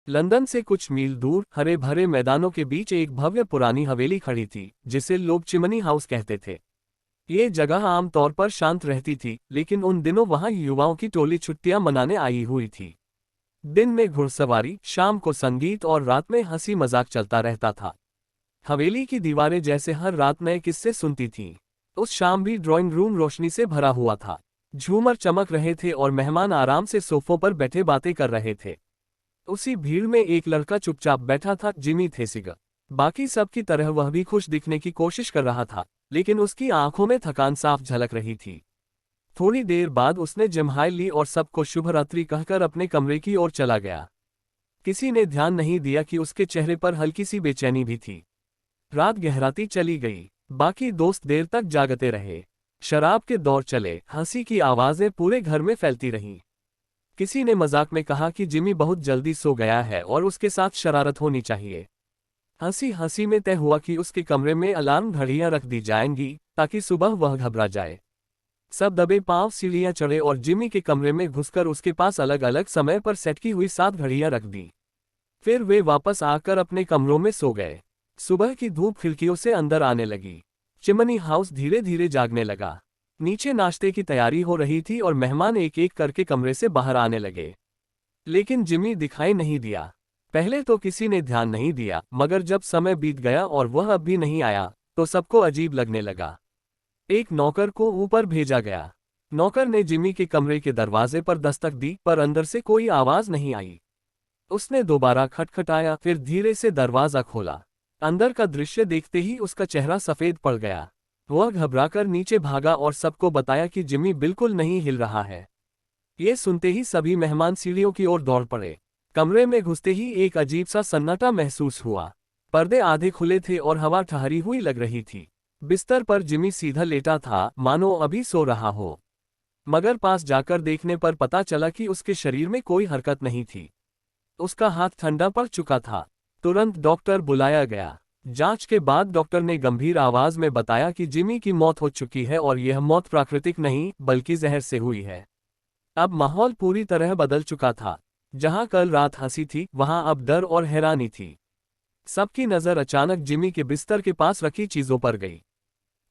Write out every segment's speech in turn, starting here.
London से कुछ मील दूर हरे भरे मैदानों के बीच एक भव्य पुरानी हवेली खड़ी थी, जिसे लोग चिमनी हाउस कहते थे। ये जगह आमतौर पर शांत रहती थी, लेकिन उन दिनों वहां युवाओं की टोली छुट्टियां मनाने आई हुई थी। दिन में घुड़सवारी, शाम को संगीत और रात में हंसी मजाक चलता रहता था। हवेली की दीवारें जैसे हर रात नए किस्से सुनती थीं। उस शाम भी ड्राइंग रूम रोशनी से भरा हुआ था। झूमर चमक रहे थे और मेहमान आराम से सोफों पर बैठे बातें कर रहे थे। उसी भीड़ में एक लड़का चुपचाप बैठा था, जिमी थेसिगर। बाकी सब की तरह वह भी खुश दिखने की कोशिश कर रहा था, लेकिन उसकी आंखों में थकान साफ झलक रही थी। थोड़ी देर बाद उसने जम्हाई ली और सबको शुभ रात्रि कहकर अपने कमरे की ओर चला गया। किसी ने ध्यान नहीं दिया कि उसके चेहरे पर हल्की सी बेचैनी भी थी। रात गहराती चली गई। बाकी दोस्त देर तक जागते रहे। शराब के दौर चले, हंसी की आवाजें पूरे घर में फैलती रहीं। किसी ने मजाक में कहा कि जिमी बहुत जल्दी सो गया है और उसके साथ शरारत होनी चाहिए। हंसी हंसी में तय हुआ कि उसके कमरे में अलार्म घड़ियां रख दी जाएंगी, ताकि सुबह वह घबरा जाए। सब दबे पांव सीढ़ियां चढ़े और जिमी के कमरे में घुसकर उसके पास अलग अलग समय पर सेट की हुई 7 घड़ियां रख दी। फिर वे वापस आकर अपने कमरों में सो गए। सुबह की धूप खिड़कियों से अंदर आने लगी। चिमनी हाउस धीरे धीरे जागने लगा। नीचे नाश्ते की तैयारी हो रही थी और मेहमान एक एक करके कमरे से बाहर आने लगे। लेकिन जिमी दिखाई नहीं दिया। पहले तो किसी ने ध्यान नहीं दिया, मगर जब समय बीत गया और वह अब भी नहीं आया, तो सबको अजीब लगने लगा। एक नौकर को ऊपर भेजा गया। नौकर ने जिमी के कमरे के दरवाजे पर दस्तक दी, पर अंदर से कोई आवाज नहीं आई। उसने दोबारा खटखटाया, फिर धीरे से दरवाजा खोला। अंदर का दृश्य देखते ही उसका चेहरा सफेद पड़ गया। वह घबराकर नीचे भागा और सबको बताया कि जिमी बिल्कुल नहीं हिल रहा है। ये सुनते ही सभी मेहमान सीढ़ियों की ओर दौड़ पड़े। कमरे में घुसते ही एक अजीब सा सन्नाटा महसूस हुआ। पर्दे आधे खुले थे और हवा ठहरी हुई लग रही थी। बिस्तर पर जिमी सीधा लेटा था, मानो अभी सो रहा हो। मगर पास जाकर देखने पर पता चला कि उसके शरीर में कोई हरकत नहीं थी। उसका हाथ ठंडा पड़ चुका था। तुरंत डॉक्टर बुलाया गया। जांच के बाद डॉक्टर ने गंभीर आवाज में बताया कि जिमी की मौत हो चुकी है और यह मौत प्राकृतिक नहीं, बल्कि जहर से हुई है। अब माहौल पूरी तरह बदल चुका था। जहां कल रात हंसी थी, वहां अब डर और हैरानी थी। सबकी नजर अचानक जिमी के बिस्तर के पास रखी चीजों पर गई।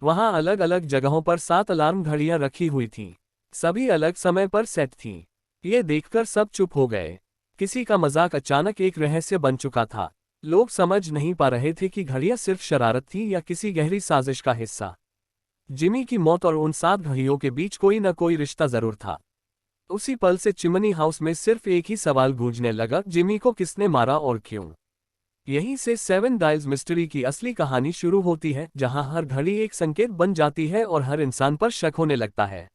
वहां अलग अलग जगहों पर 7 अलार्म घड़ियां रखी हुई थीं। सभी अलग समय पर सेट थीं। ये देखकर सब चुप हो गए। किसी का मजाक अचानक एक रहस्य बन चुका था। लोग समझ नहीं पा रहे थे कि घड़ियां सिर्फ शरारत थी या किसी गहरी साजिश का हिस्सा। जिमी की मौत और उन 7 घड़ियों के बीच कोई न कोई रिश्ता जरूर था। उसी पल से चिमनी हाउस में सिर्फ एक ही सवाल गूंजने लगा, जिमी को किसने मारा और क्यों। यहीं से 7 डायल्स मिस्ट्री की असली कहानी शुरू होती है, जहां हर घड़ी एक संकेत बन जाती है और हर इंसान पर शक होने लगता है।